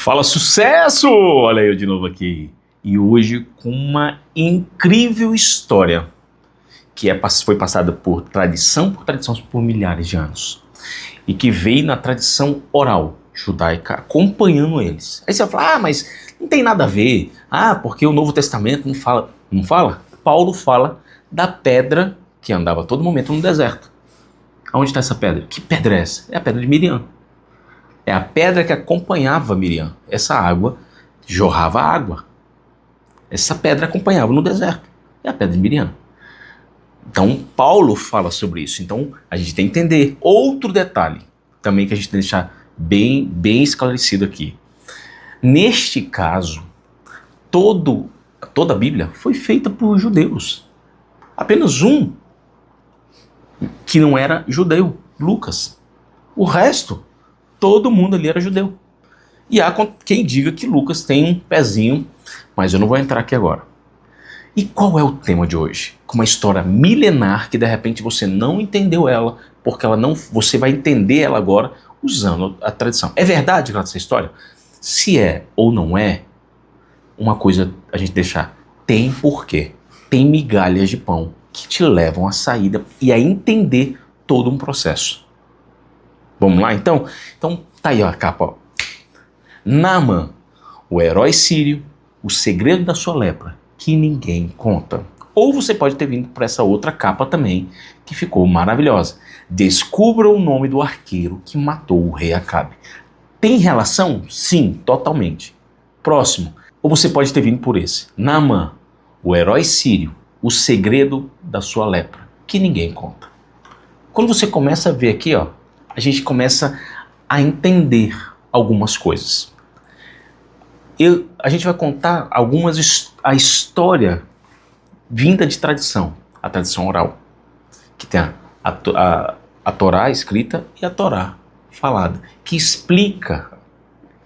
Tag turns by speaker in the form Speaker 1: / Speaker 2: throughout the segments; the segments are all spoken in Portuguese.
Speaker 1: Fala sucesso! Olha eu de novo aqui. E hoje com uma incrível história que foi passada por tradição por milhares de anos. E que veio na tradição oral judaica, acompanhando eles. Aí você vai falar, mas não tem nada a ver. Porque o Novo Testamento não fala. Não fala? Paulo fala da pedra que andava a todo momento no deserto. Aonde está essa pedra? Que pedra é essa? É a pedra de Miriam. É a pedra que acompanhava Miriam. Essa água jorrava água. Essa pedra acompanhava no deserto. É a pedra de Miriam. Então, Paulo fala sobre isso. Então, a gente tem que entender. Outro detalhe também que a gente tem que deixar bem esclarecido aqui. Neste caso, toda a Bíblia foi feita por judeus. Apenas um que não era judeu, Lucas. O resto, todo mundo ali era judeu. E há quem diga que Lucas tem um pezinho, mas eu não vou entrar aqui agora. E qual é o tema de hoje? Com uma história milenar que de repente você não entendeu ela, porque você vai entender ela agora usando a tradição. É verdade essa história? Se é ou não é, uma coisa a gente deixar, tem porquê. Tem migalhas de pão que te levam à saída e a entender todo um processo. Vamos lá então? Então tá aí ó, a capa. Ó. Naamã, o herói sírio, o segredo da sua lepra, que ninguém conta. Ou você pode ter vindo por essa outra capa também, que ficou maravilhosa. Descubra o nome do arqueiro que matou o rei Acabe. Tem relação? Sim, totalmente. Próximo. Ou você pode ter vindo por esse. Naamã, o herói sírio, o segredo da sua lepra, que ninguém conta. Quando você começa a ver aqui, ó, a gente começa a entender algumas coisas. A gente vai contar a história vinda de tradição, a tradição oral, que tem a Torá escrita e a Torá falada, que explica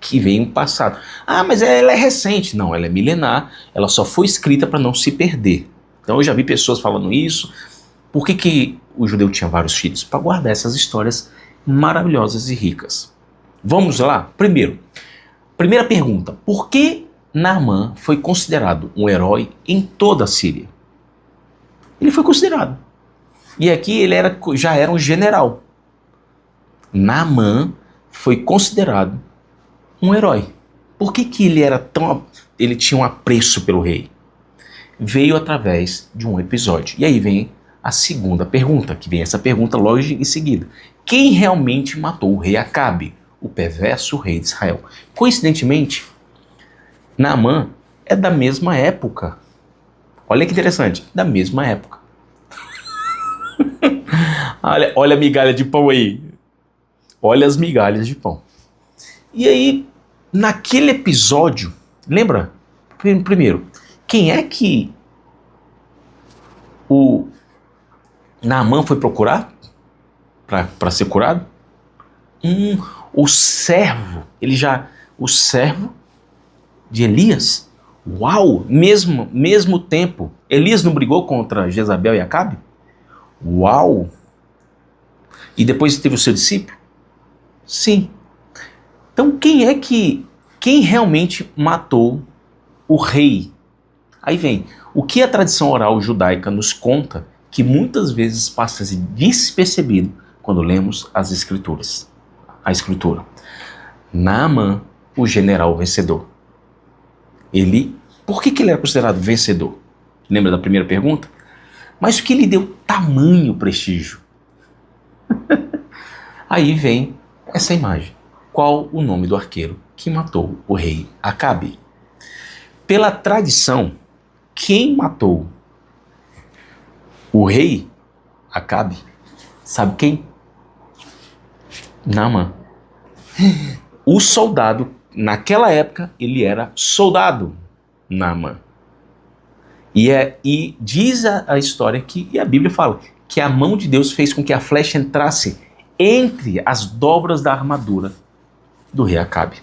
Speaker 1: que vem um passado. Mas ela é recente. Não, ela é milenar, ela só foi escrita para não se perder. Então eu já vi pessoas falando isso. Por que o judeu tinha vários filhos? Para guardar essas histórias maravilhosas e ricas. Vamos lá? Primeira pergunta. Por que Naamã foi considerado um herói em toda a Síria? Ele foi considerado. E aqui ele já era um general. Naamã foi considerado um herói. Por que ele tinha um apreço pelo rei? Veio através de um episódio. E aí vem a segunda pergunta, que vem essa pergunta logo em seguida. Quem realmente matou o rei Acabe, o perverso rei de Israel? Coincidentemente, Naamã é da mesma época. Olha que interessante, da mesma época. olha a migalha de pão aí. Olha as migalhas de pão. E aí, naquele episódio, lembra? Primeiro, quem é que o Naamã foi procurar para ser curado? O servo de Elias. Uau! Mesmo tempo. Elias não brigou contra Jezabel e Acabe? Uau! E depois teve o seu discípulo? Sim. Então quem realmente matou o rei? Aí vem, o que a tradição oral judaica nos conta que muitas vezes passa despercebido quando lemos as escrituras. A escritura. Naamã, o general vencedor. Por que ele era considerado vencedor? Lembra da primeira pergunta? Mas o que lhe deu tamanho prestígio? Aí vem essa imagem. Qual o nome do arqueiro que matou o rei Acabe? Pela tradição, quem matou o rei Acabe? Sabe quem? Naamã. O soldado, naquela época, ele era soldado, Naamã. E diz a história e a Bíblia fala que a mão de Deus fez com que a flecha entrasse entre as dobras da armadura do rei Acabe.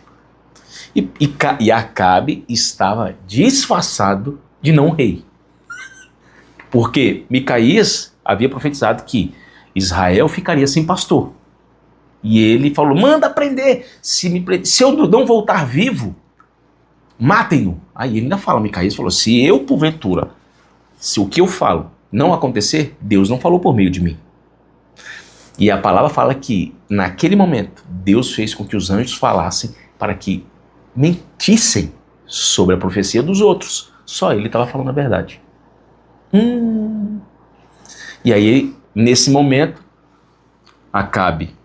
Speaker 1: E Acabe estava disfarçado de não rei. Porque Micaías havia profetizado que Israel ficaria sem pastor. E ele falou, manda prender, se eu não voltar vivo, matem-no. Aí ele ainda fala, Micaías falou, se eu porventura, se o que eu falo não acontecer, Deus não falou por meio de mim. E a palavra fala que, naquele momento, Deus fez com que os anjos falassem para que mentissem sobre a profecia dos outros. Só ele estava falando a verdade. E aí, nesse momento, Acabe,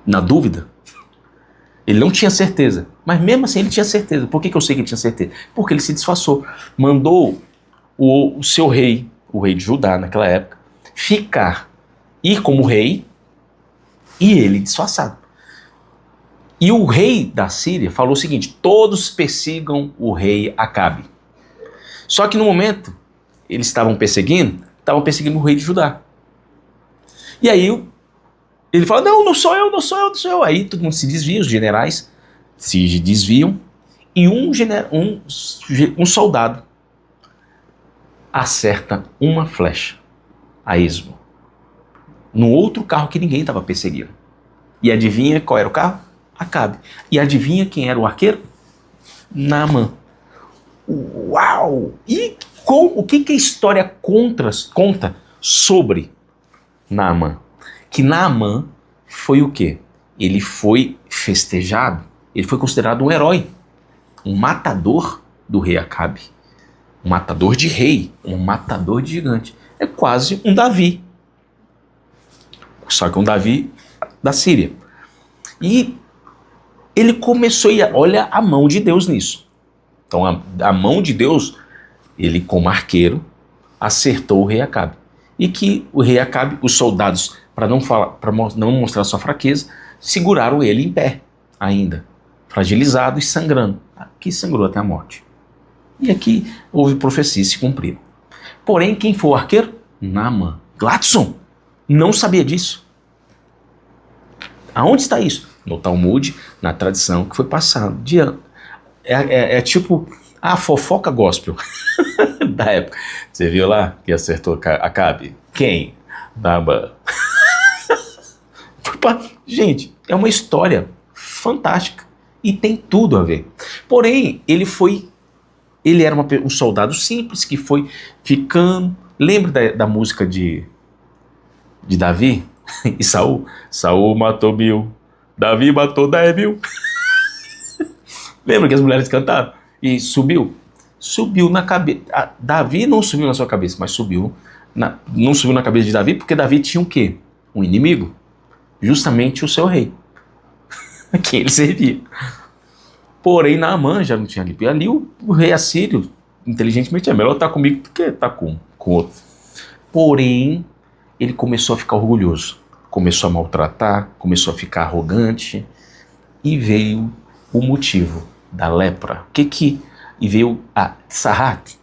Speaker 1: na dúvida, ele não tinha certeza, mas mesmo assim ele tinha certeza. Por que eu sei que ele tinha certeza? Porque ele se disfarçou. Mandou o seu rei, o rei de Judá naquela época, ir como rei, e ele disfarçado. E o rei da Síria falou o seguinte, todos persigam o rei Acabe. Só que no momento, eles estavam perseguindo o rei de Judá. E aí ele fala, não sou eu. Aí todo mundo se desvia, os generais se desviam, e um soldado acerta uma flecha a esmo no outro carro que ninguém estava perseguindo. E adivinha qual era o carro? Acabe. E adivinha quem era o arqueiro? Naamã. Uau! E o que a história conta sobre Naamã? Que Naamã foi o quê? Ele foi festejado, ele foi considerado um herói, um matador do rei Acabe, um matador de rei, um matador de gigante. É quase um Davi, só que um Davi da Síria. E ele começou olha a mão de Deus nisso. Então a mão de Deus, ele como arqueiro, acertou o rei Acabe. E que o rei Acabe, os soldados, para não mostrar sua fraqueza, seguraram ele em pé ainda, fragilizado e sangrando. Aqui sangrou até a morte. E aqui houve profecia se cumprir. Porém, quem foi o arqueiro? Naamã. Gladson não sabia disso. Aonde está isso? No Talmud, na tradição que foi passada de ano. É tipo a fofoca gospel da época. Você viu lá que acertou Acabe? Quem? Naamã. Gente, é uma história fantástica e tem tudo a ver. Porém, ele era um soldado simples que foi ficando. Lembra da música de Davi e Saul? Saul matou 1000, Davi matou 10.000. Lembra que as mulheres cantaram? E subiu na cabeça. Davi não subiu na sua cabeça, mas não subiu na cabeça de Davi, porque Davi tinha o quê? Um inimigo, justamente o seu rei, a quem ele servia. Porém, Naamã já não tinha ali. E ali o rei assírio, inteligentemente, é melhor estar comigo do que estar com outro. Porém, ele começou a ficar orgulhoso, começou a maltratar, começou a ficar arrogante, e veio o motivo da lepra. E veio a Tissarat.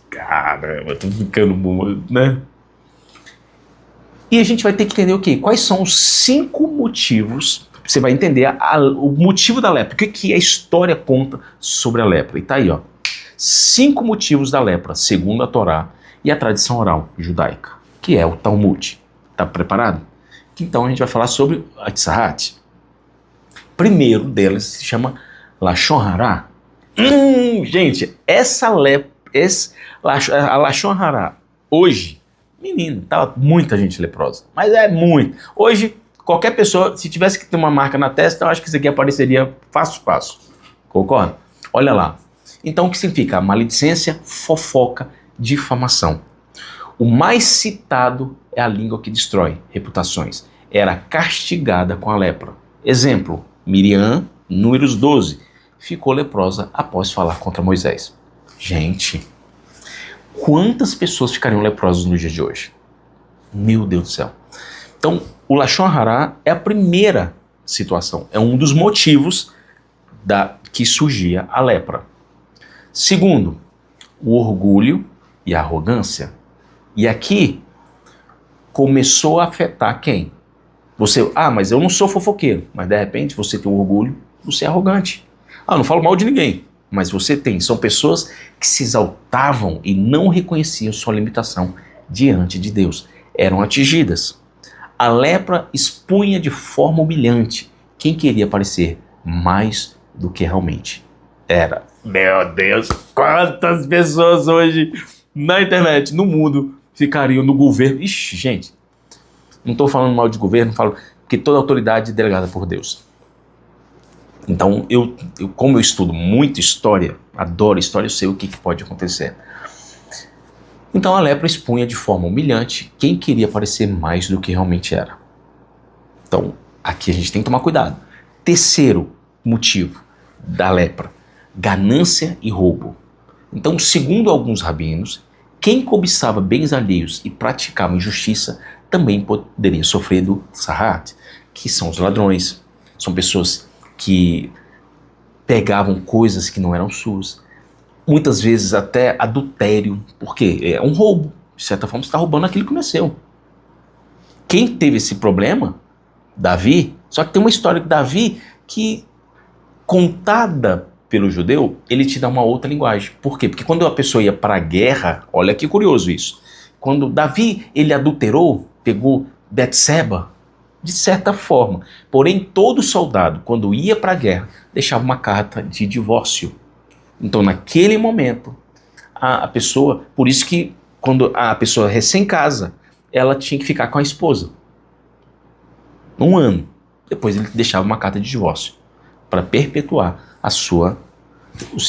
Speaker 1: Caramba, tô ficando bom, né? E a gente vai ter que entender o quê? Quais são os 5 motivos. Você vai entender o motivo da lepra. O que a história conta sobre a lepra. E tá aí, ó. 5 motivos da lepra, segundo a Torá e a tradição oral judaica, que é o Talmud. Tá preparado? Então a gente vai falar sobre a Tissarat. Primeiro delas se chama Lashon Hara. Gente, a Lashon Hara, hoje, menino, tava muita gente leprosa, mas é muito. Hoje, qualquer pessoa, se tivesse que ter uma marca na testa, eu acho que isso aqui apareceria fácil. Concorda? Olha lá. Então, o que significa? Maledicência, fofoca, difamação. O mais citado é a língua que destrói reputações. Era castigada com a lepra. Exemplo, Miriam, Números 12, ficou leprosa após falar contra Moisés. Gente, quantas pessoas ficariam leprosas no dia de hoje? Meu Deus do céu. Então, o Lashon Hara é a primeira situação, é um dos motivos que surgia a lepra. Segundo, o orgulho e a arrogância. E aqui começou a afetar quem? Você, mas eu não sou fofoqueiro, mas de repente você tem um orgulho, você é arrogante. Não falo mal de ninguém, mas você tem. São pessoas que se exaltavam e não reconheciam sua limitação diante de Deus. eram atingidas. A lepra expunha de forma humilhante quem queria parecer mais do que realmente era. Meu Deus, quantas pessoas hoje na internet, no mundo, ficariam no governo. Ixi, gente, não estou falando mal de governo, falo que toda autoridade é delegada por Deus. Então, como eu estudo muito história, adoro história, eu sei o que pode acontecer. Então a lepra expunha de forma humilhante quem queria parecer mais do que realmente era. Então, aqui a gente tem que tomar cuidado. Terceiro motivo da lepra: ganância e roubo. Então, segundo alguns rabinos, quem cobiçava bens alheios e praticava injustiça também poderia sofrer do tzara'at, que são os ladrões, são pessoas que pegavam coisas que não eram suas, muitas vezes até adultério, porque é um roubo, de certa forma você está roubando aquilo que não é seu. Quem teve esse problema? Davi. Só que tem uma história de Davi que, contada pelo judeu, ele te dá uma outra linguagem. Por quê? Porque quando a pessoa ia para a guerra, olha que curioso isso, quando Davi ele adulterou, pegou Betseba, de certa forma. Porém, todo soldado, quando ia para a guerra, deixava uma carta de divórcio. Então, naquele momento, a pessoa, por isso que quando a pessoa recém-casa, ela tinha que ficar com a esposa. 1 ano. Depois ele deixava uma carta de divórcio para perpetuar o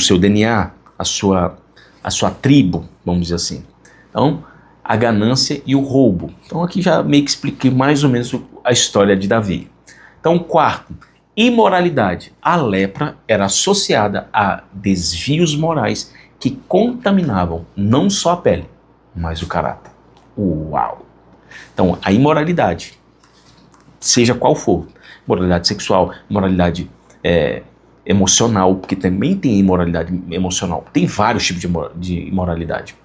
Speaker 1: seu DNA, a sua tribo, vamos dizer assim. Então, a ganância e o roubo. Então aqui já meio que expliquei mais ou menos a história de Davi. Então, quarto, imoralidade. A lepra era associada a desvios morais que contaminavam não só a pele, mas o caráter. Uau! Então, a imoralidade, seja qual for, moralidade sexual, moralidade emocional, porque também tem imoralidade emocional, tem vários tipos de imoralidade.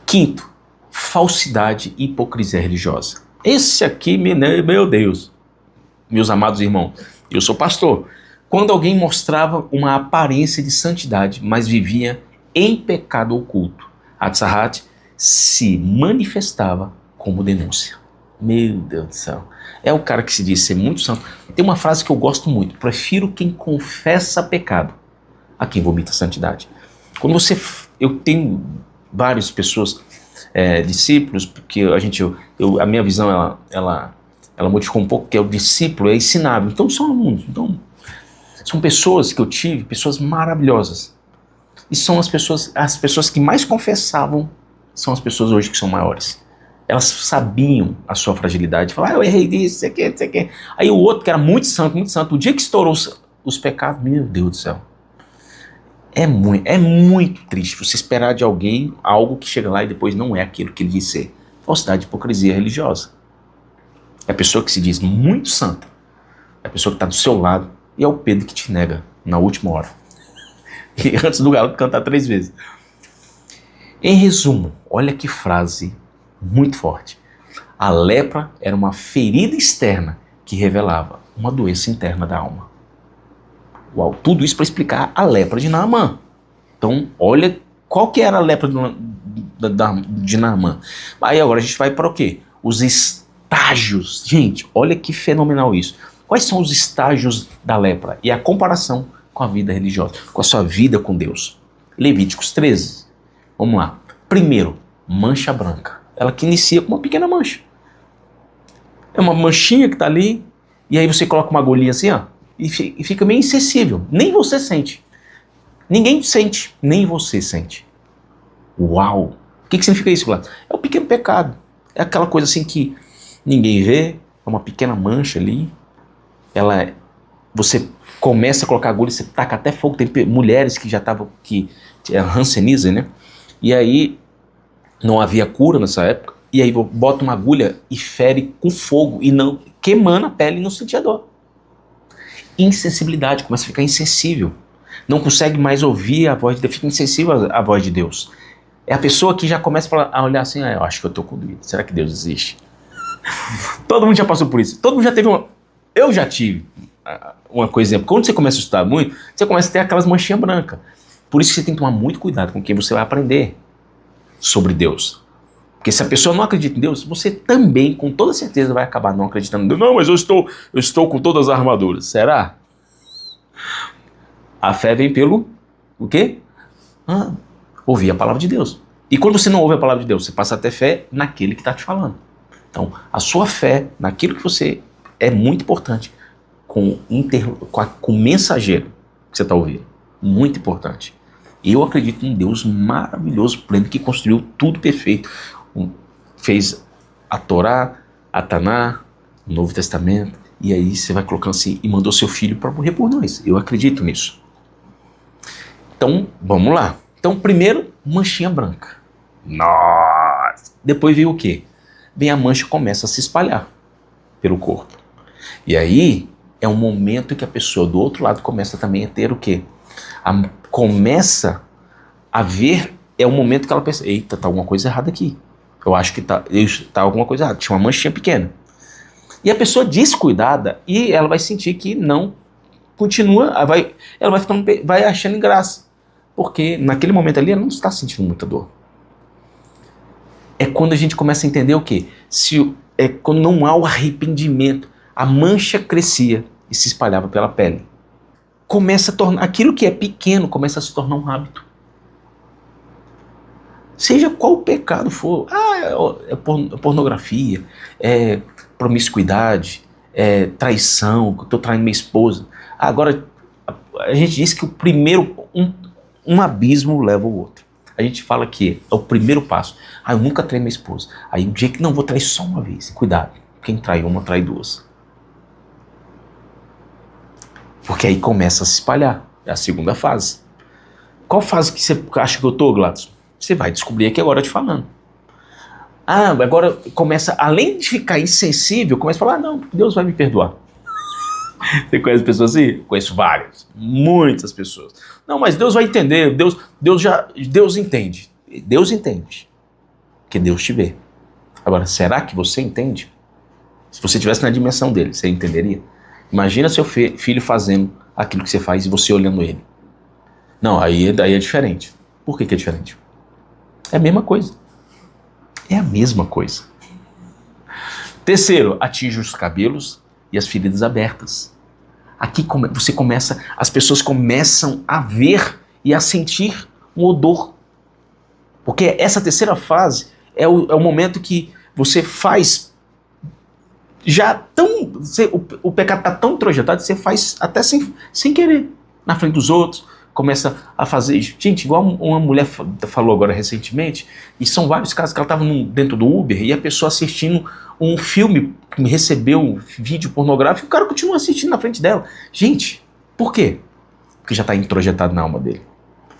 Speaker 1: Quinto, falsidade e hipocrisia religiosa. Esse aqui, meu Deus, meus amados irmãos, eu sou pastor. Quando alguém mostrava uma aparência de santidade, mas vivia em pecado oculto, a tzara'at se manifestava como denúncia. Meu Deus do céu. É o cara que se diz ser muito santo. Tem uma frase que eu gosto muito: prefiro quem confessa pecado a quem vomita santidade. Eu tenho várias pessoas, discípulos, porque a minha visão ela modificou um pouco, que é o discípulo, é ensinável. Então são alunos. Então, são pessoas que eu tive, pessoas maravilhosas. E são as pessoas que mais confessavam, são as pessoas hoje que são maiores. Elas sabiam a sua fragilidade. Falavam, eu errei disso, isso aqui. Aí o outro, que era muito santo, o dia que estourou os pecados, meu Deus do céu. É muito triste você esperar de alguém algo que chega lá e depois não é aquilo que ele diz ser. Falsidade e hipocrisia religiosa. É a pessoa que se diz muito santa. É a pessoa que está do seu lado e é o Pedro que te nega na última hora. E antes do galo cantar 3 vezes. Em resumo, olha que frase muito forte. A lepra era uma ferida externa que revelava uma doença interna da alma. Uau, tudo isso para explicar a lepra de Naamã. Então, olha qual que era a lepra de Naamã. Aí agora a gente vai para o quê? Os estágios. Gente, olha que fenomenal isso. Quais são os estágios da lepra? E a comparação com a vida religiosa, com a sua vida com Deus. Levíticos 13. Vamos lá. Primeiro, mancha branca. Ela que inicia com uma pequena mancha. É uma manchinha que está ali, e aí você coloca uma agulhinha assim, ó, e fica meio insensível. Nem você sente. Ninguém sente, nem você sente. Uau! O que significa isso, Vlad? É um pequeno pecado. É aquela coisa assim que ninguém vê, é uma pequena mancha ali. Você começa a colocar agulha, você taca até fogo. Tem mulheres que já estavam, que eram Hanseníase, né? E aí não havia cura nessa época, e aí bota uma agulha e fere com fogo, e não queimando a pele e não sentia dor. Insensibilidade, começa a ficar insensível, não consegue mais ouvir a voz de Deus, fica insensível à voz de Deus. É a pessoa que já começa a olhar assim, eu acho que eu estou com Deus, será que Deus existe? Todo mundo já passou por isso, todo mundo já teve eu já tive uma coisa, quando você começa a estudar muito, você começa a ter aquelas manchinhas brancas. Por isso que você tem que tomar muito cuidado com quem você vai aprender sobre Deus. Porque se a pessoa não acredita em Deus, você também, com toda certeza, vai acabar não acreditando em Deus. Não, mas eu estou com todas as armaduras. Será? A fé vem pelo o quê? Ouvir a palavra de Deus. E quando você não ouve a palavra de Deus, você passa a ter fé naquele que está te falando. Então, a sua fé naquilo que você é muito importante com o mensageiro que você está ouvindo. Muito importante. Eu acredito em Deus maravilhoso, pleno, que construiu tudo perfeito. Fez a Torá, a Taná, o Novo Testamento, e aí você vai colocando assim, e mandou seu filho para morrer por nós. Eu acredito nisso. Então, vamos lá. Então, primeiro, manchinha branca. Nossa! Depois veio o quê? Vem a mancha e começa a se espalhar pelo corpo. E aí, é um momento em que a pessoa do outro lado começa também a ter o quê? Começa a ver, é um momento que ela pensa, eita, tá alguma coisa errada aqui. Eu acho que tá alguma coisa errada. Tinha uma manchinha pequena. E a pessoa descuidada, e ela vai sentir que não continua, ela vai achando graça. Porque naquele momento ali ela não está sentindo muita dor. É quando a gente começa a entender o quê? Quando não há o arrependimento, a mancha crescia e se espalhava pela pele. Começa a tornar, aquilo que é pequeno começa a se tornar um hábito. Seja qual o pecado for, é pornografia, é promiscuidade, é traição, que eu estou traindo minha esposa. Agora, a gente diz que o primeiro, um abismo leva o outro. A gente fala que é o primeiro passo. Eu nunca traí minha esposa. Aí um dia que não, vou trair só uma vez. Cuidado, quem trai uma, trai duas. Porque aí começa a se espalhar. É a segunda fase. Qual fase que você acha que eu tô, Gladson? Você vai descobrir aqui agora te falando. Agora começa, além de ficar insensível, começa a falar, não, Deus vai me perdoar. Você conhece pessoas assim? Conheço várias, muitas pessoas. Não, mas Deus vai entender, Deus entende. Deus entende, porque Deus te vê. Agora, será que você entende? Se você estivesse na dimensão dele, você entenderia? Imagina seu filho fazendo aquilo que você faz e você olhando ele. Não, aí é diferente. Por que é diferente? É a mesma coisa. É a mesma coisa. Terceiro, atinge os cabelos e as feridas abertas. Aqui as pessoas começam a ver e a sentir um odor. Porque essa terceira fase é o momento que você faz o pecado está tão introjetado que você faz até sem querer, na frente dos outros. Começa a fazer, gente, igual uma mulher falou agora recentemente, e são vários casos que ela estava dentro do Uber e a pessoa assistindo um filme, recebeu um vídeo pornográfico e o cara continua assistindo na frente dela. Gente, por quê? Porque já está introjetado na alma dele.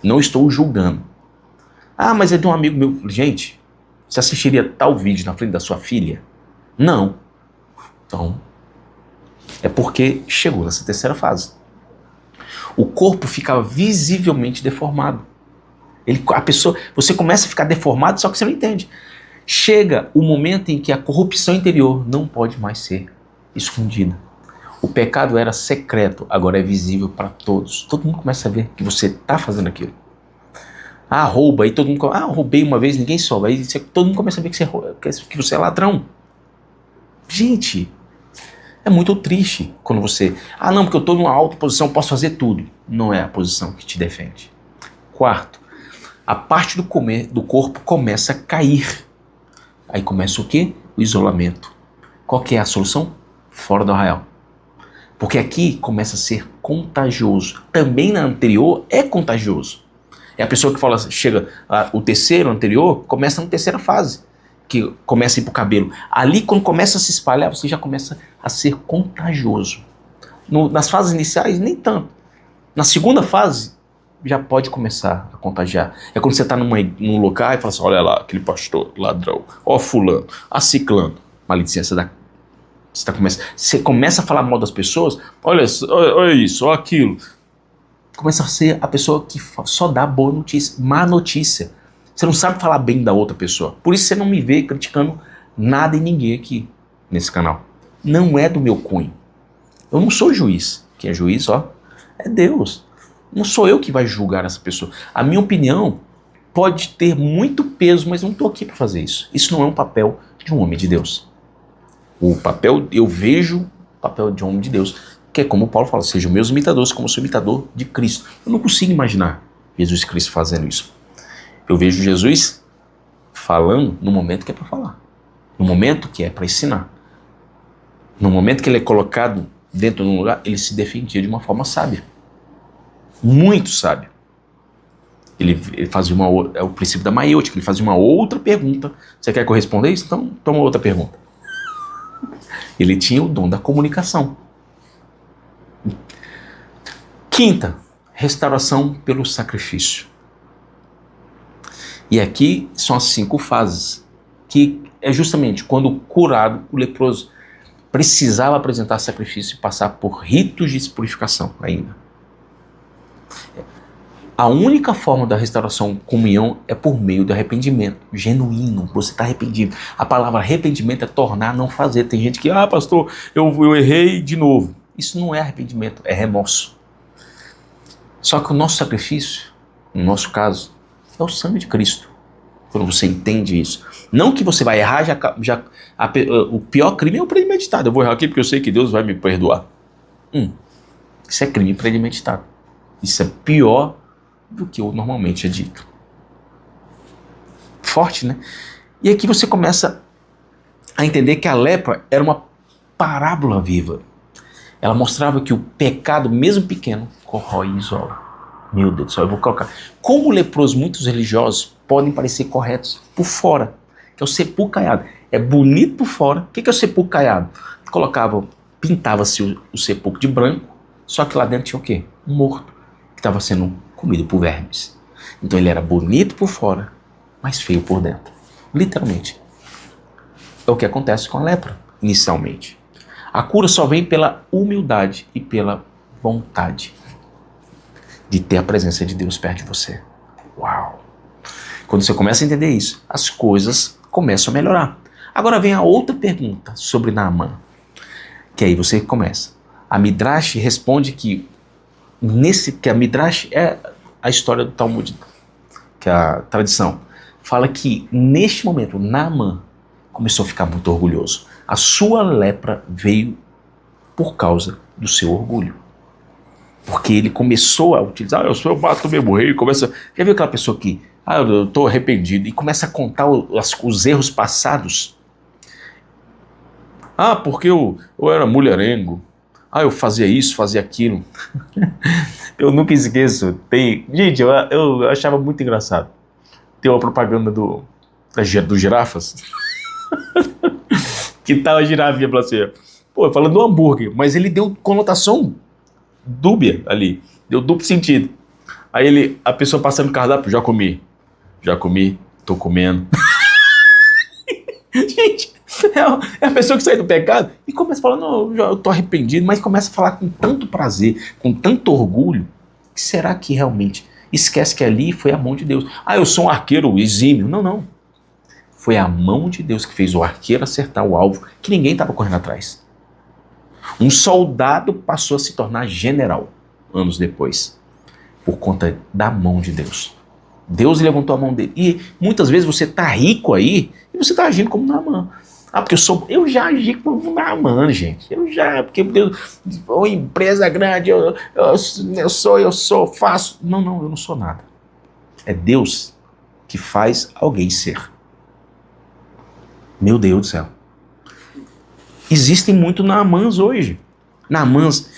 Speaker 1: Não estou julgando. Mas é de um amigo meu. Gente, você assistiria tal vídeo na frente da sua filha? Não. Então, é porque chegou nessa terceira fase. O corpo fica visivelmente deformado. Você começa a ficar deformado, só que você não entende. Chega o momento em que a corrupção interior não pode mais ser escondida. O pecado era secreto, agora é visível para todos. Todo mundo começa a ver que você está fazendo aquilo. Rouba, aí todo mundo roubei uma vez, ninguém soube. Aí todo mundo começa a ver que você é ladrão. Gente, é muito triste quando você... não, porque eu estou numa alta posição, posso fazer tudo. Não é a posição que te defende. Quarto, a parte do corpo começa a cair. Aí começa o quê? O isolamento. Qual que é a solução? Fora do arraial. Porque aqui começa a ser contagioso. Também na anterior é contagioso. É a pessoa que fala, chega, o terceiro anterior, começa na terceira fase, que começa a ir pro cabelo. Ali, quando começa a se espalhar, você já começa a ser contagioso. Nas fases iniciais, nem tanto. Na segunda fase, já pode começar a contagiar. É quando você está num local e fala assim, olha lá, aquele pastor, ladrão, fulano, ciclano. Maledicência você começa a falar mal das pessoas, olha isso, olha aquilo. Começa a ser a pessoa que só dá boa notícia, má notícia. Você não sabe falar bem da outra pessoa. Por isso você não me vê criticando nada e ninguém aqui nesse canal. Não é do meu cunho. Eu não sou juiz. Quem é juiz, é Deus. Não sou eu que vai julgar essa pessoa. A minha opinião pode ter muito peso, mas eu não estou aqui para fazer isso. Isso não é um papel de um homem de Deus. Eu vejo o papel de um homem de Deus, que é como Paulo fala, sejam meus imitadores, como eu sou imitador de Cristo. Eu não consigo imaginar Jesus Cristo fazendo isso. Eu vejo Jesus falando no momento que é para falar, no momento que é para ensinar. No momento que ele é colocado dentro de um lugar, ele se defendia de uma forma sábia. Muito sábio. Ele fazia é o princípio da maiêutica, ele fazia uma outra pergunta. Você quer que eu responda isso? Então, toma outra pergunta. Ele tinha o dom da comunicação. Quinta, restauração pelo sacrifício. E aqui são as 5 fases, que é justamente quando o curado, o leproso, precisava apresentar sacrifício e passar por ritos de purificação ainda. A única forma da restauração comunhão é por meio do arrependimento genuíno. Você está arrependido. A palavra arrependimento é tornar, não fazer. Tem gente que, pastor, eu errei de novo. Isso não é arrependimento, é remorso. Só que o nosso sacrifício, no nosso caso, é o sangue de Cristo. Quando você entende isso. Não que você vai errar, o pior crime é o premeditado. Eu vou errar aqui porque eu sei que Deus vai me perdoar. Isso é crime premeditado. Isso é pior do que o normalmente é dito. Forte, né? E aqui você começa a entender que a lepra era uma parábola viva. Ela mostrava que o pecado, mesmo pequeno, corrói e isola. Meu Deus do céu, eu vou colocar. Como leprosos, muitos religiosos podem parecer corretos por fora, que é o sepulcro caiado. É bonito por fora. O que é o sepulcro caiado? Pintava-se o sepulcro de branco, só que lá dentro tinha o quê? Um morto, que estava sendo comido por vermes. Então ele era bonito por fora, mas feio por dentro. Literalmente. É o que acontece com a lepra, inicialmente. A cura só vem pela humildade e pela vontade de ter a presença de Deus perto de você. Uau! Quando você começa a entender isso, as coisas começam a melhorar. Agora vem a outra pergunta sobre Naamã, que aí você começa. A Midrash responde que a Midrash é a história do Talmud, que é a tradição, fala que neste momento Naamã começou a ficar muito orgulhoso. A sua lepra veio por causa do seu orgulho. Porque ele começou a utilizar, eu bato mesmo rei, começa. Já viu aquela pessoa que, eu estou arrependido, e começa a contar os erros passados? Porque eu era mulherengo. Eu fazia isso, fazia aquilo. Eu nunca esqueço. Gente, eu achava muito engraçado. Tem uma propaganda do girafas. Que tal a girafinha pra você? Falando do hambúrguer, mas ele deu conotação dúbia ali. Deu duplo sentido. Aí a pessoa passando no cardápio, já comi, tô comendo. Gente, é a pessoa que sai do pecado e começa a falar, não, eu tô arrependido, mas começa a falar com tanto prazer, com tanto orgulho, que será que realmente esquece que ali foi a mão de Deus? Eu sou um arqueiro exímio. Não. Foi a mão de Deus que fez o arqueiro acertar o alvo, que ninguém estava correndo atrás. Um soldado passou a se tornar general anos depois, por conta da mão de Deus. Deus levantou a mão dele. E muitas vezes você está rico aí e você está agindo como Naamã. Porque eu já agi como Naamã, gente. Porque Deus, empresa grande, eu sou, faço. Não, eu não sou nada. É Deus que faz alguém ser. Meu Deus do céu. Existem muito Naamãs hoje. Naamãs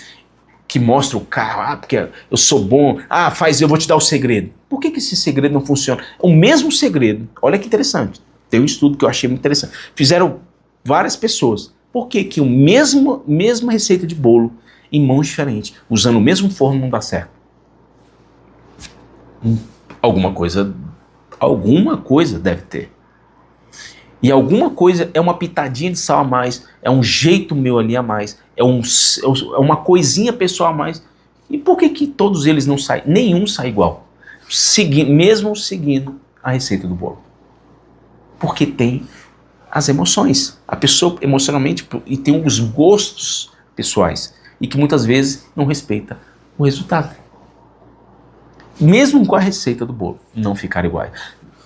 Speaker 1: que mostram o carro, porque eu sou bom, eu vou te dar o segredo. Por que esse segredo não funciona? O mesmo segredo, olha que interessante, tem um estudo que eu achei muito interessante. Fizeram várias pessoas. Por que a mesma receita de bolo, em mãos diferentes, usando o mesmo forno, não dá certo? Alguma coisa deve ter. E alguma coisa é uma pitadinha de sal a mais, é um jeito meu ali a mais, é uma coisinha pessoal a mais. E por que todos eles não saem? Nenhum sai igual, mesmo seguindo a receita do bolo. Porque tem as emoções. A pessoa emocionalmente e tem os gostos pessoais e que muitas vezes não respeita o resultado. mesmo com a receita do bolo, não ficaram iguais.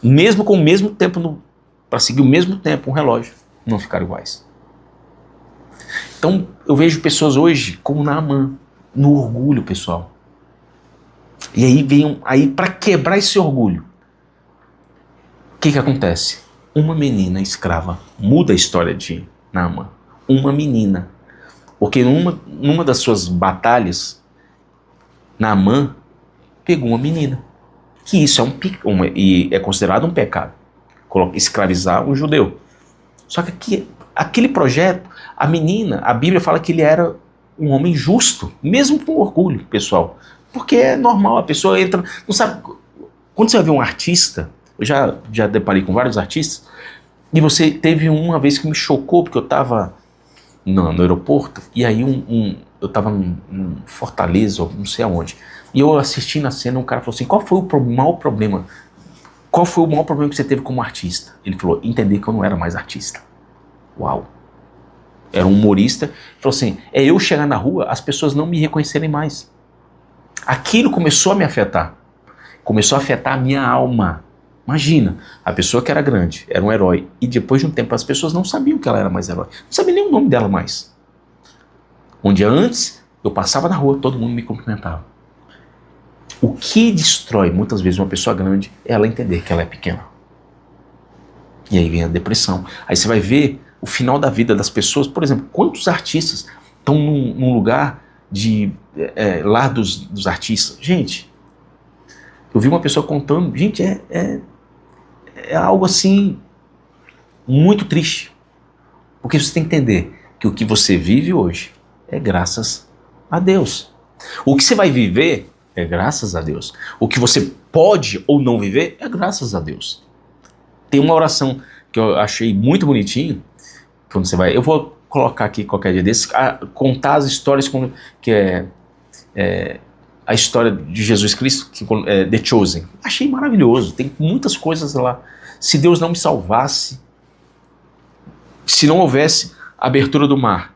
Speaker 1: Mesmo com o mesmo tempo, para seguir o mesmo tempo, um relógio, não ficaram iguais. Então, eu vejo pessoas hoje como Naamã, no orgulho, pessoal. E aí para quebrar esse orgulho, o que acontece? Uma menina escrava, muda a história de Naamã. Uma menina. Porque numa das suas batalhas, Naamã pegou uma menina. Que isso e é considerado um pecado. Escravizar um judeu. Só que aquele projeto, a menina, a Bíblia fala que ele era um homem justo, mesmo com orgulho, pessoal. Porque é normal, a pessoa entra... Não sabe... Quando você vai ver um artista, eu já deparei com vários artistas, e você teve uma vez que me chocou, porque eu estava no aeroporto, e aí eu estava em Fortaleza, ou não sei aonde, e eu assistindo a cena, um cara falou assim, qual foi o maior problema que você teve como artista? Ele falou, entender que eu não era mais artista. Uau! Era um humorista, falou assim, eu chegar na rua, as pessoas não me reconhecerem mais. Aquilo começou a me afetar. Começou a afetar a minha alma. Imagina, a pessoa que era grande, era um herói, e depois de um tempo as pessoas não sabiam que ela era mais herói. Não sabia nem o nome dela mais. Onde antes, eu passava na rua, todo mundo me cumprimentava. O que destrói muitas vezes uma pessoa grande é ela entender que ela é pequena. E aí vem a depressão. Aí você vai ver o final da vida das pessoas. Por exemplo, quantos artistas estão num lugar de lar dos artistas? Gente, eu vi uma pessoa contando, gente, é algo assim muito triste. Porque você tem que entender que o que você vive hoje é graças a Deus. O que você vai viver é graças a Deus. O que você pode ou não viver é graças a Deus. Tem uma oração que eu achei muito bonitinho, quando você vai... Eu vou colocar aqui qualquer dia desses, contar as histórias, que é a história de Jesus Cristo, que é The Chosen. Achei maravilhoso, tem muitas coisas lá. Se Deus não me salvasse, se não houvesse abertura do mar,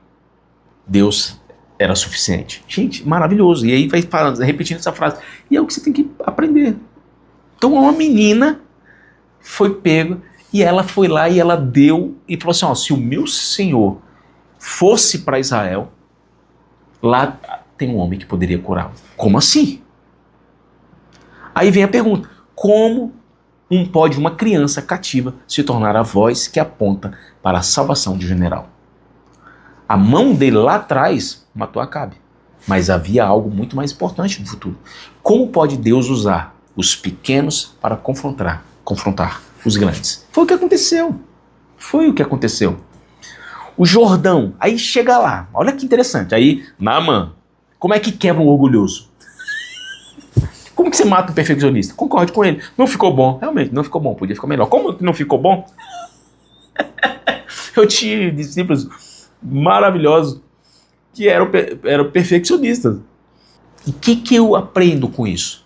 Speaker 1: Deus era suficiente. Gente, maravilhoso. E aí vai repetindo essa frase. E é o que você tem que aprender. Então uma menina foi pega e ela foi lá e ela deu e falou assim, ó, se o meu Senhor fosse para Israel, lá tem um homem que poderia curá-lo. Como assim? Aí vem a pergunta, como pode uma criança cativa se tornar a voz que aponta para a salvação de um general? A mão dele lá atrás matou Acabe, mas havia algo muito mais importante no futuro. Como pode Deus usar os pequenos para confrontar os grandes? Foi o que aconteceu. O Jordão, aí chega lá, olha que interessante, aí Naamã, como é que quebra um orgulhoso? Como que você mata um perfeccionista? Concorde com ele, não ficou bom, realmente não ficou bom, podia ficar melhor. Como que não ficou bom? Eu tinha discípulos maravilhosos que eram perfeccionistas. E o que eu aprendo com isso?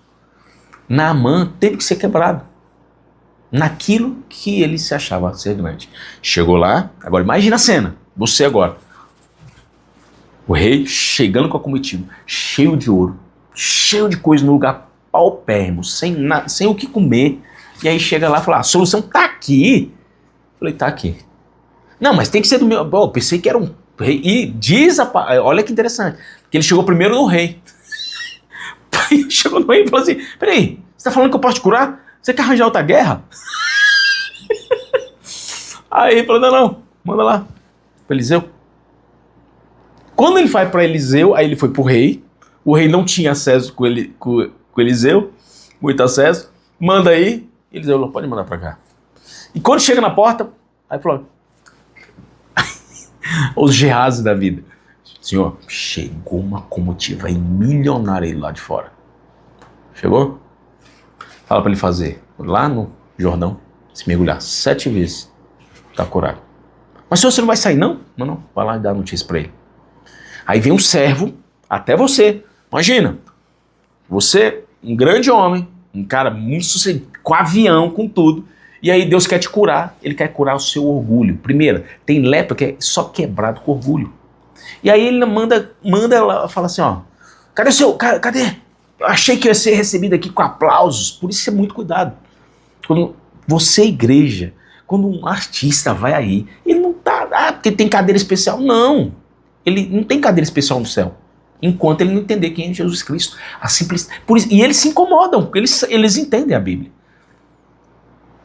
Speaker 1: Naamã teve que ser quebrado naquilo que ele se achava ser grande. Chegou lá, agora imagina a cena, você agora, o rei chegando com a comitiva, cheio de ouro, cheio de coisa no lugar paupérrimo, sem o que comer, e aí chega lá e fala, a solução tá aqui. Eu falei, tá aqui. Não, mas tem que ser do meu... Eu pensei que era um rei. E diz olha que interessante, que ele chegou primeiro no rei. Aí chegou no rei e falou assim, peraí, você tá falando que eu posso te curar? Você quer arranjar outra guerra? Aí ele falou, não, manda lá, para Eliseu. Quando ele vai para Eliseu, aí ele foi pro rei, o rei não tinha acesso com Eliseu, muito acesso, manda aí, Eliseu falou, pode mandar para cá. E quando chega na porta, aí falou, os Gehazi da vida, senhor, chegou uma comitiva aí milionária aí lá de fora. Chegou? Fala para ele fazer, lá no Jordão, se mergulhar 7 vezes, tá curado. Mas senhor, você não vai sair não? Não, vai lá e dá notícia para ele. Aí vem um servo, até você, imagina, você, um grande homem, um cara muito sucedido, com avião, com tudo, e aí Deus quer te curar, ele quer curar o seu orgulho. Primeiro, tem lepra que é só quebrado com orgulho. E aí ele manda ela, fala assim, ó, cadê? Eu achei que eu ia ser recebido aqui com aplausos. Por isso, é muito cuidado. Quando você, igreja, quando um artista vai aí, ele não tá... porque tem cadeira especial. Não. Ele não tem cadeira especial no céu. Enquanto ele não entender quem é Jesus Cristo. A simplicidade. Por isso, e eles se incomodam, porque eles entendem a Bíblia.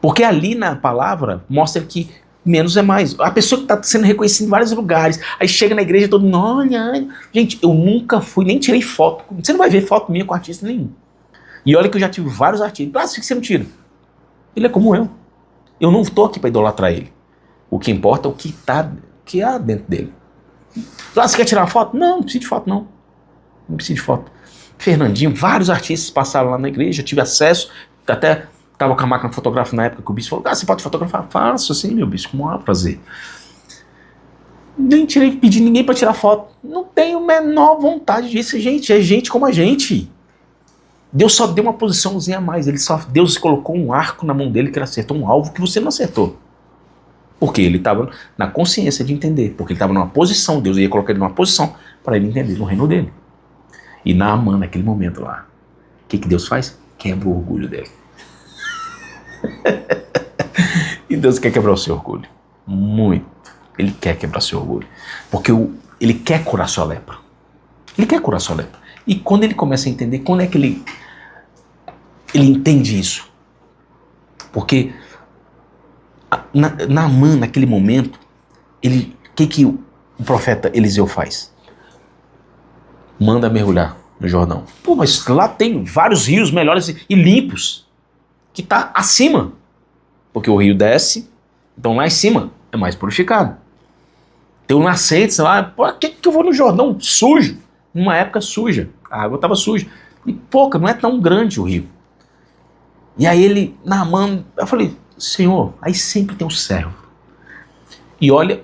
Speaker 1: Porque ali na palavra mostra que menos é mais. A pessoa que está sendo reconhecida em vários lugares, aí chega na igreja todo mundo, olha. Gente, eu nunca fui, nem tirei foto. Você não vai ver foto minha com artista nenhum. E olha que eu já tive vários artistas. Ah, que você não tira. Ele é como eu. Eu não estou aqui para idolatrar ele. O que importa é o que há dentro dele. Ah, você quer tirar uma foto? Não precisa de foto, não. Não precisa de foto. Fernandinho, vários artistas passaram lá na igreja, eu tive acesso, até estava com a máquina fotográfica na época que o bispo falou, você pode fotografar? Faço assim, meu bispo, com o maior prazer. Nem pedi ninguém para tirar foto. Não tenho a menor vontade disso, gente. É gente como a gente. Deus só deu uma posiçãozinha a mais. Deus colocou um arco na mão dele que ele acertou um alvo que você não acertou. Porque ele estava na consciência de entender. Porque ele estava numa posição, Deus ia colocar ele numa posição para ele entender no reino dele. E Naamã, naquele momento lá, o que Deus faz? Quebra o orgulho dele. E Deus quer quebrar o seu orgulho. Muito. Ele quer quebrar seu orgulho. Porque ele quer curar sua lepra. Ele quer curar sua lepra. E quando ele começa a entender, quando é que ele entende isso? Porque Naamã, naquele momento, o que o profeta Eliseu faz? Manda mergulhar no Jordão. Pô, mas lá tem vários rios melhores e limpos, que está acima. Porque o rio desce, então lá em cima é mais purificado. Tem um nascente lá, por que eu vou no Jordão sujo? Numa época suja, a água estava suja. E pouca, não é tão grande o rio. E aí Naamã, eu falei, Senhor, aí sempre tem um servo. E olha,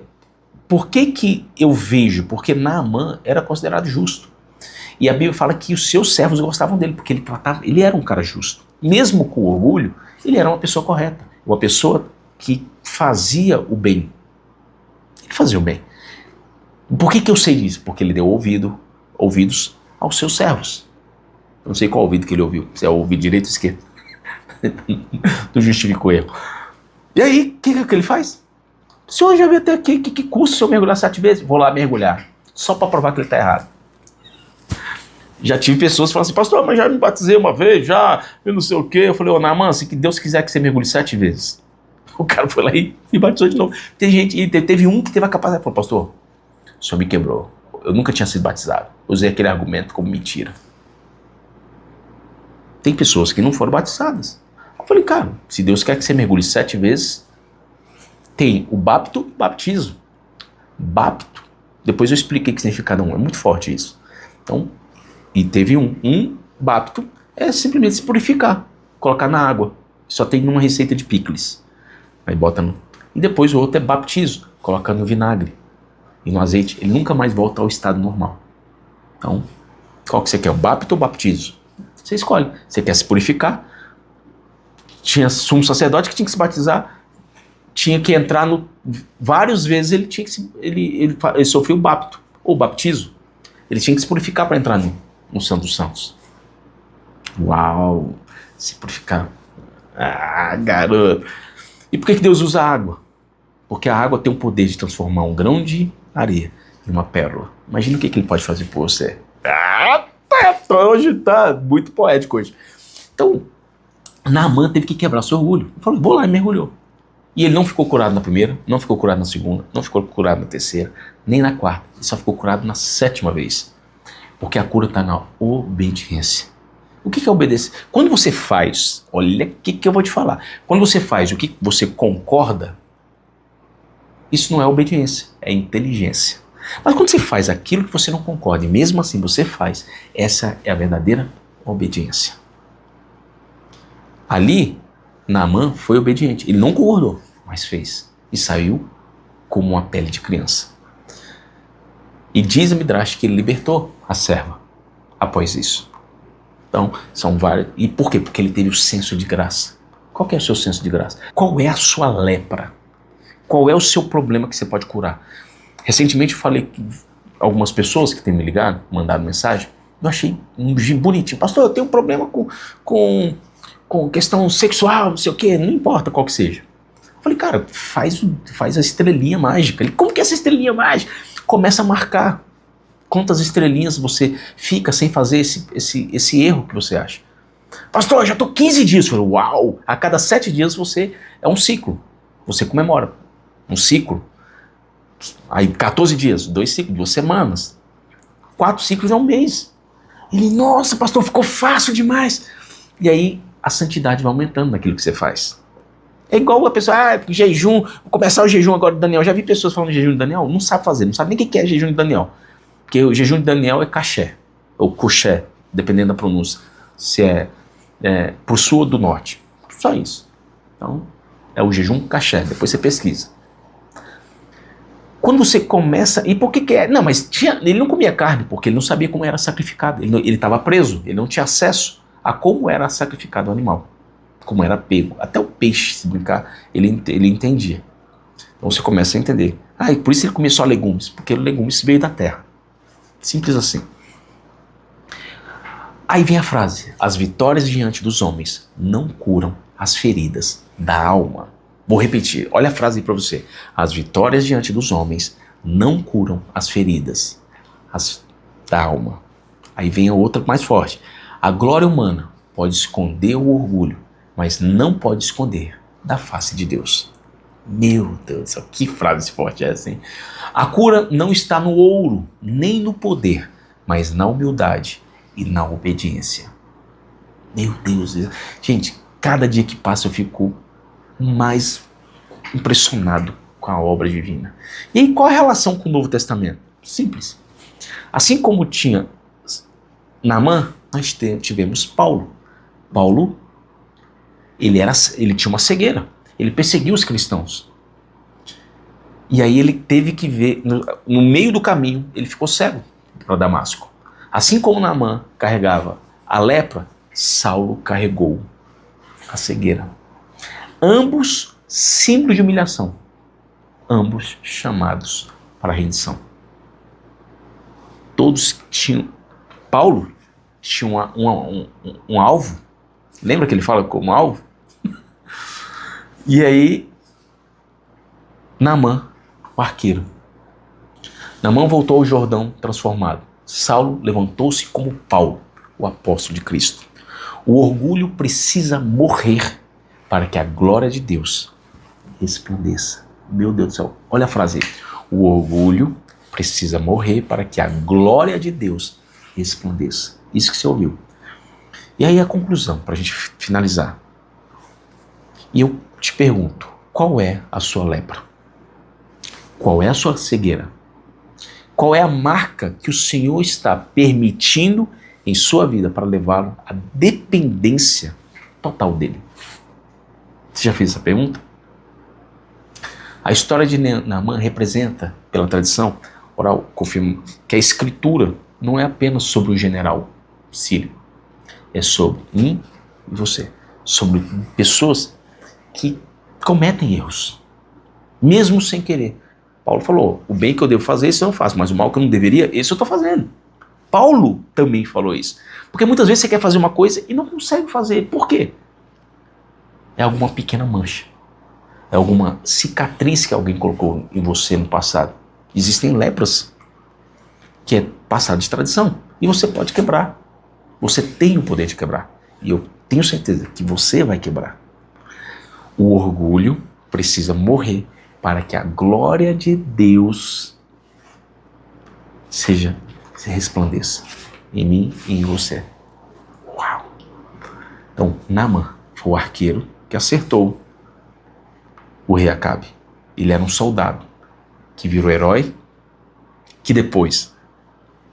Speaker 1: por que eu vejo? Porque Naamã era considerado justo. E a Bíblia fala que os seus servos gostavam dele, porque ele era um cara justo. Mesmo com orgulho, ele era uma pessoa correta. Uma pessoa que fazia o bem. Ele fazia o bem. Por que eu sei disso? Porque ele deu ouvidos aos seus servos. Eu não sei qual ouvido que ele ouviu. Se é o ouvido direito ou esquerdo. Não justificou erro. E aí, o que ele faz? O senhor já veio até aqui, que custa se eu mergulhar 7 vezes? Vou lá mergulhar. Só para provar que ele está errado. Já tive pessoas que falam assim, pastor, mas já me batizei uma vez, eu não sei o quê. Eu falei, Naamã, se que Deus quiser que você mergulhe 7 vezes. O cara foi lá e batizou de novo. Teve um que teve a capacidade, falou, pastor, o senhor me quebrou. Eu nunca tinha sido batizado. Usei aquele argumento como mentira. Tem pessoas que não foram batizadas. Eu falei, cara, se Deus quer que você mergulhe 7 vezes, tem o bapto e o baptismo. Bapto, depois eu expliquei o que significa cada um, é muito forte isso. Então, e teve um bapto, é simplesmente se purificar, colocar na água. Só tem numa receita de picles. Aí bota no... E depois o outro é baptismo, coloca no vinagre e no azeite. Ele nunca mais volta ao estado normal. Então, qual que você quer, o bapto ou o baptismo? Você escolhe. Você quer se purificar? Tinha sumo sacerdote que tinha que se batizar, tinha que entrar várias vezes ele tinha que ele sofreu o bapto, ou baptismo. Ele tinha que se purificar para entrar no Santo dos Santos. Uau! Se purificar. Ah, garoto! E por que Deus usa água? Porque a água tem o poder de transformar um grão de areia em uma pérola. Imagina o que ele pode fazer por você. Hoje tá muito poético hoje. Então, Naamã teve que quebrar seu orgulho. Ele falou, vou lá, e mergulhou. E ele não ficou curado na primeira, não ficou curado na segunda, não ficou curado na terceira, nem na quarta. Ele só ficou curado na 7ª vez. Porque a cura está na obediência. O que é obedecer? Quando você faz, olha o que eu vou te falar. Quando você faz o que você concorda, isso não é obediência, é inteligência. Mas quando você faz aquilo que você não concorda, e mesmo assim você faz, essa é a verdadeira obediência. Ali, Naamã foi obediente. Ele não concordou, mas fez. E saiu como uma pele de criança. E diz a Midrash que ele libertou a serva após isso. Então, são vários. E por quê? Porque ele teve o senso de graça. Qual que é o seu senso de graça? Qual é a sua lepra? Qual é o seu problema que você pode curar? Recentemente eu falei que algumas pessoas que têm me ligado, mandado mensagem, Eu achei bonitinho. Pastor, eu tenho um problema com questão sexual, não sei o quê, não importa qual que seja. Eu falei, cara, faz a estrelinha mágica. Ele, como que é essa estrelinha mágica? Começa a marcar quantas estrelinhas você fica sem fazer esse erro que você acha. Pastor, eu já tô 15 dias. Eu falei, uau! A cada 7 dias é um ciclo. Você comemora. Um ciclo. Aí 14 dias, 2 ciclos, 2 semanas. 4 ciclos é um mês. Ele, nossa, pastor, ficou fácil demais. E aí a santidade vai aumentando naquilo que você faz. É igual a pessoa, jejum, vou começar o jejum agora de Daniel. Já vi pessoas falando de jejum de Daniel, não sabe fazer, não sabe nem o que é jejum de Daniel. Porque o jejum de Daniel é caché, ou coché, dependendo da pronúncia. Se é por sul ou do norte. Só isso. Então, é o jejum caché, depois você pesquisa. Quando você começa... E por que é? Não, mas ele não comia carne, porque ele não sabia como era sacrificado. Ele estava preso, ele não tinha acesso a como era sacrificado o animal. Como era pego. Até o peixe, se brincar, ele entendia. Então você começa a entender. E por isso ele comia só legumes, porque legumes veio da terra. Simples assim. Aí vem a frase: as vitórias diante dos homens não curam as feridas da alma. Vou repetir, olha a frase aí para você. As vitórias diante dos homens não curam as feridas da alma. Aí vem a outra mais forte. A glória humana pode esconder o orgulho, mas não pode esconder da face de Deus. Meu Deus do céu, que frase forte é essa, hein? A cura não está no ouro, nem no poder, mas na humildade e na obediência. Meu Deus. Gente, cada dia que passa eu fico mais impressionado com a obra divina. E aí, qual a relação com o Novo Testamento? Simples. Assim como tinha Naamã, nós tivemos Paulo. Paulo, ele tinha uma cegueira. Ele perseguiu os cristãos. E aí ele teve que ver, no meio do caminho, ele ficou cego para Damasco. Assim como Naamã carregava a lepra, Saulo carregou a cegueira. Ambos símbolos de humilhação. Ambos chamados para a rendição. Todos tinham... Paulo tinha um alvo. Lembra que ele fala como alvo? E aí, Naamã, o arqueiro. Naamã voltou ao Jordão transformado. Saulo levantou-se como Paulo, o apóstolo de Cristo. O orgulho precisa morrer para que a glória de Deus resplandeça. Meu Deus do céu, olha a frase aí. O orgulho precisa morrer para que a glória de Deus resplandeça. Isso que você ouviu. E aí a conclusão, para a gente finalizar. E eu te pergunto, qual é a sua lepra? Qual é a sua cegueira? Qual é a marca que o Senhor está permitindo em sua vida para levá-lo à dependência total dele? Você já fez essa pergunta? A história de Naamã representa, pela tradição oral, confirma que a escritura não é apenas sobre o general sírio. É sobre mim e você. Sobre pessoas que cometem erros, mesmo sem querer. Paulo falou, o bem que eu devo fazer, isso eu não faço, mas o mal que eu não deveria, esse eu estou fazendo. Paulo também falou isso. Porque muitas vezes você quer fazer uma coisa e não consegue fazer. Por quê? É alguma pequena mancha. É alguma cicatriz que alguém colocou em você no passado. Existem lepras que é passado de tradição. E você pode quebrar. Você tem o poder de quebrar. E eu tenho certeza que você vai quebrar. O orgulho precisa morrer para que a glória de Deus se resplandeça em mim e em você. Uau! Então, Naamã foi o arqueiro que acertou o rei Acabe. Ele era um soldado que virou herói, que depois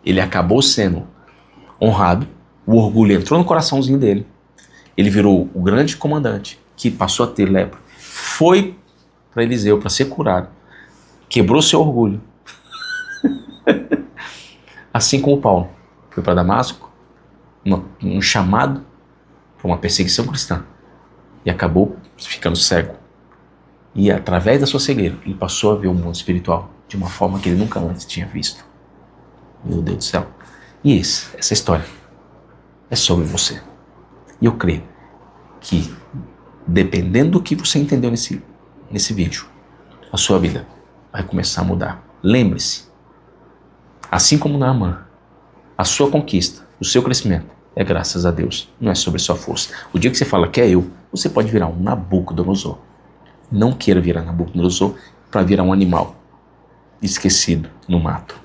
Speaker 1: ele acabou sendo honrado, o orgulho entrou no coraçãozinho dele, ele virou o grande comandante, que passou a ter lepra, foi para Eliseu para ser curado, quebrou seu orgulho. Assim como Paulo foi para Damasco, um chamado para uma perseguição cristã, e acabou ficando cego. E através da sua cegueira, ele passou a ver o mundo espiritual de uma forma que ele nunca antes tinha visto. Meu Deus do céu. E essa história é sobre você. E eu creio que, dependendo do que você entendeu nesse vídeo, a sua vida vai começar a mudar. Lembre-se, assim como Naamã, a sua conquista, o seu crescimento é graças a Deus, não é sobre sua força. O dia que você fala que é eu, você pode virar um Nabucodonosor. Não queira virar Nabucodonosor para virar um animal esquecido no mato.